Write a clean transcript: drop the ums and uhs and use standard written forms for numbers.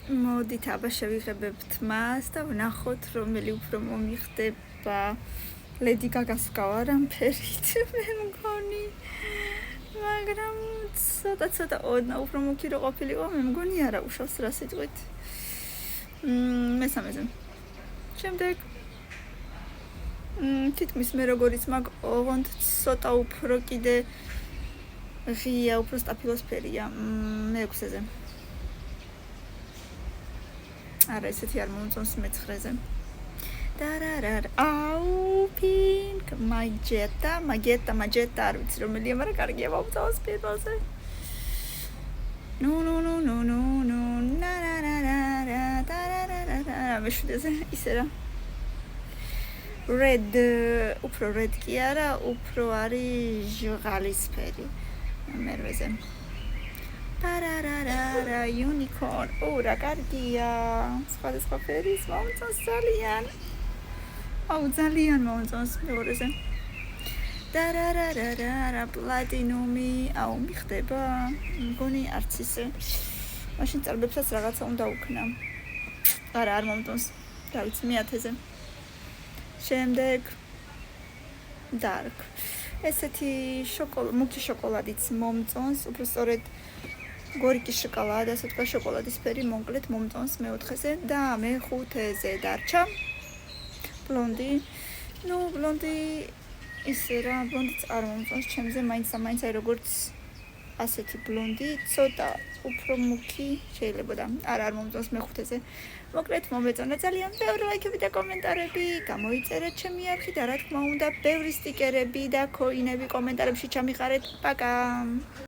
მოდით აბა შევიღებებთ მას და ვნახოთ რომელი უფრო მომიხდება ლედი გაგას ვგავარ ამ ფერით მე მგონი მაგრამ ცოტა ოდნა უფრო მუქი რო ყოფილიყო მე მგონი არა უშავს რა სიტყვით მესამეზე შემდეგ თითქმის მე როგორიც მაგ ოღონდ ცოტა უფრო კიდე ღია უფრო სტაფილოსფერია მეექვსეზე არა ესეთი არ მომწონს მეცხრეზე დარარარ აუ პინკ მაგეტა არ ვიცი რომელია მაგრამ კარგია მომწონს პირველზე ნუ ნარარარა დარარარა მეშვიდეზე ისე რა red უფრო red კი არა უფრო არის ჟღალისფერი მერვეზე პარარარა unicorn რა კარგია სხვა ფერის მომწონს ძალიან მომწონს მეორეზე დარარარა პლატინუმი მიხდება მგონი არც ისე მაშინ წარბებსაც რაღაცა უნდა უქნა არა არ მომწონს რა ვიცი მე-10-ზე შემდეგ dark ესეთი მუქი შოკოლადიც მომწონს უფრო სწორედ გორიკის შოკოლადი ასე თქვა შოკოლადის ფერი მონკლედ მომწონს მე-4-ზე და მე-5-ზე დარჩა ბლონდი ბლონდი ისე რა ბლონდიც არ მომწონს ჩემზე მაინც აი როგორც ასეთი ბლონდი ცოტა უფრო მუქი შეიძლება და არ მომწონს მე-5-ზე მოკლედ მომეწონა ძალიან ბევრი ლაიქები და კომენტარები გამოიწერეთ ჩემი არხი და რა თქმა უნდა ბევრი სტიკერები და ქოინები კომენტარებში ჩამიხარეთ პაკა